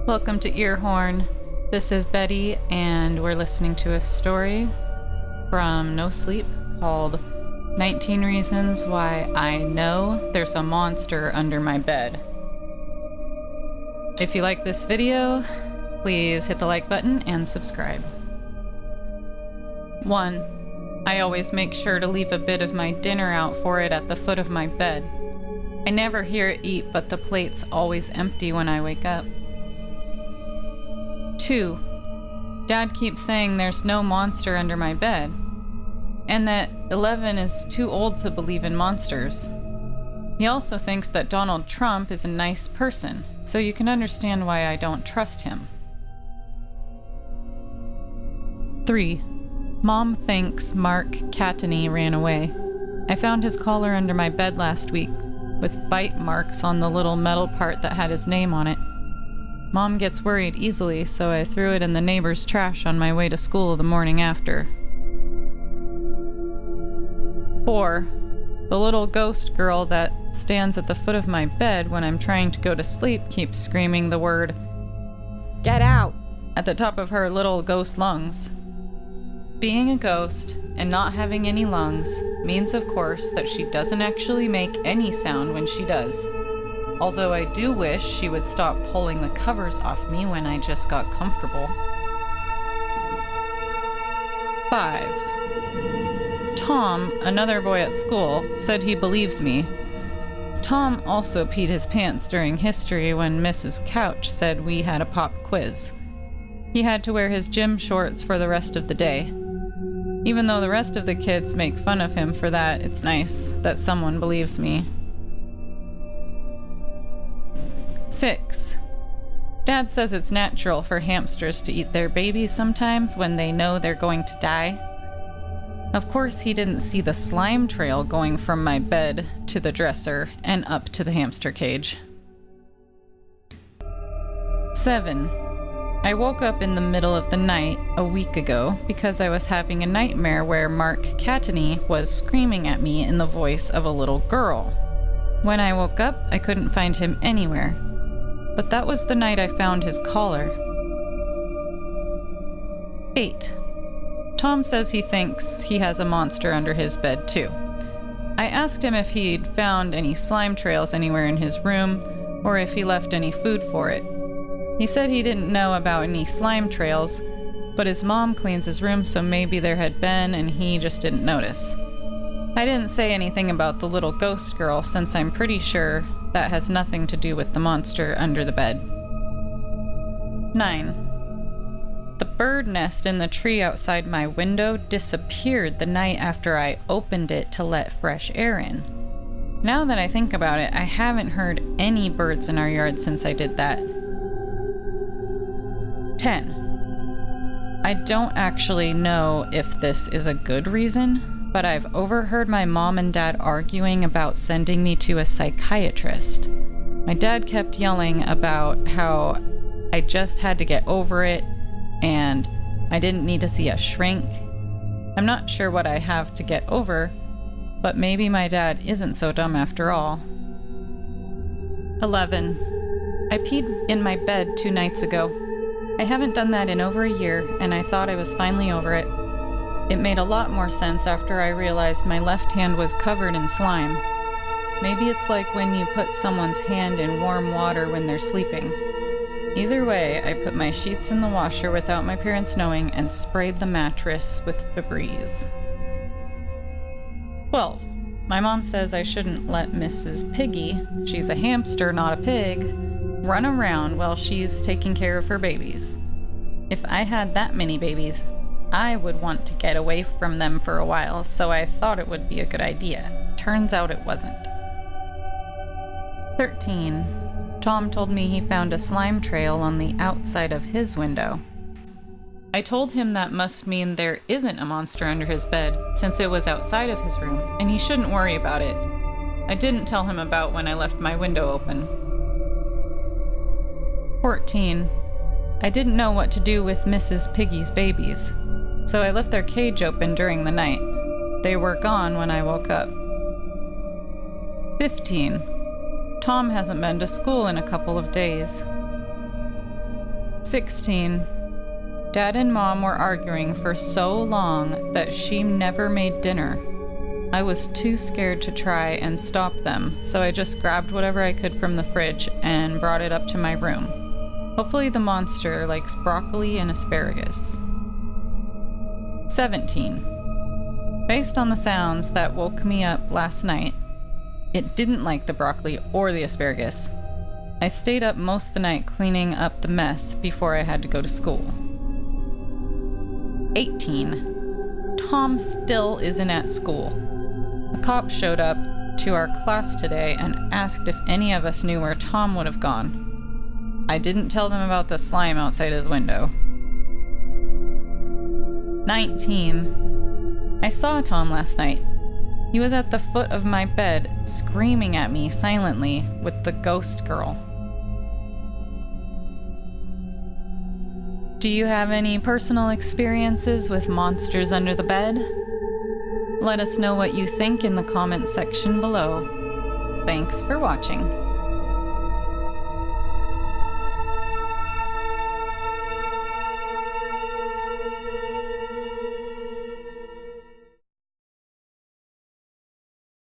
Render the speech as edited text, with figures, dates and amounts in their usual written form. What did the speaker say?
Welcome to Earhorn. This is Betty, and we're listening to a story from No Sleep called 19 Reasons Why I Know There's a Monster Under My Bed. If you like this video, please hit the like button and subscribe. 1. I always make sure to leave a bit of my dinner out for it at the foot of my bed. I never hear it eat, but the plate's always empty when I wake up. 2. Dad keeps saying there's no monster under my bed, and that 11 is too old to believe in monsters. He also thinks that Donald Trump is a nice person, so you can understand why I don't trust him. 3. Mom thinks Mark Catany ran away. I found his collar under my bed last week, with bite marks on the little metal part that had his name on it. Mom gets worried easily, so I threw it in the neighbor's trash on my way to school the morning after. 4. The little ghost girl that stands at the foot of my bed when I'm trying to go to sleep keeps screaming the word, "Get out!" at the top of her little ghost lungs. Being a ghost and not having any lungs means, of course, that she doesn't actually make any sound when she does. Although I do wish she would stop pulling the covers off me when I just got comfortable. 5. Tom, another boy at school, said he believes me. Tom also peed his pants during history when Mrs. Couch said we had a pop quiz. He had to wear his gym shorts for the rest of the day. Even though the rest of the kids make fun of him for that, it's nice that someone believes me. 6. Dad says it's natural for hamsters to eat their babies sometimes when they know they're going to die. Of course, he didn't see the slime trail going from my bed to the dresser and up to the hamster cage. 7. I woke up in the middle of the night a week ago because I was having a nightmare where Mark Catany was screaming at me in the voice of a little girl. When I woke up, I couldn't find him anywhere. But that was the night I found his collar. 8. Tom says he thinks he has a monster under his bed too. I asked him if he'd found any slime trails anywhere in his room, or if he left any food for it. He said he didn't know about any slime trails, but his mom cleans his room, so maybe there had been and he just didn't notice. I didn't say anything about the little ghost girl, since I'm pretty sure that has nothing to do with the monster under the bed. 9. The bird nest in the tree outside my window disappeared the night after I opened it to let fresh air in. Now that I think about it, I haven't heard any birds in our yard since I did that. 10. I don't actually know if this is a good reason, but I've overheard my mom and dad arguing about sending me to a psychiatrist. My dad kept yelling about how I just had to get over it and I didn't need to see a shrink. I'm not sure what I have to get over, but maybe my dad isn't so dumb after all. 11. I peed in my bed 2 nights ago. I haven't done that in over a year, and I thought I was finally over it. It made a lot more sense after I realized my left hand was covered in slime. Maybe it's like when you put someone's hand in warm water when they're sleeping. Either way, I put my sheets in the washer without my parents knowing and sprayed the mattress with Febreze. 12. My mom says I shouldn't let Mrs. Piggy, she's a hamster, not a pig, run around while she's taking care of her babies. If I had that many babies, I would want to get away from them for a while, so I thought it would be a good idea. Turns out it wasn't. 13. Tom told me he found a slime trail on the outside of his window. I told him that must mean there isn't a monster under his bed, since it was outside of his room, and he shouldn't worry about it. I didn't tell him about when I left my window open. 14. I didn't know what to do with Mrs. Piggy's babies, so I left their cage open during the night. They were gone when I woke up. 15. Tom hasn't been to school in a couple of days. 16. Dad and Mom were arguing for so long that she never made dinner. I was too scared to try and stop them, so I just grabbed whatever I could from the fridge and brought it up to my room. Hopefully the monster likes broccoli and asparagus. 17. Based on the sounds that woke me up last night, it didn't like the broccoli or the asparagus. I stayed up most of the night cleaning up the mess before I had to go to school. 18. Tom still isn't at school. A cop showed up to our class today and asked if any of us knew where Tom would have gone. I didn't tell them about the slime outside his window. 19. I saw Tom last night. He was at the foot of my bed, screaming at me silently with the ghost girl. Do you have any personal experiences with monsters under the bed? Let us know what you think in the comments section below. Thanks for watching.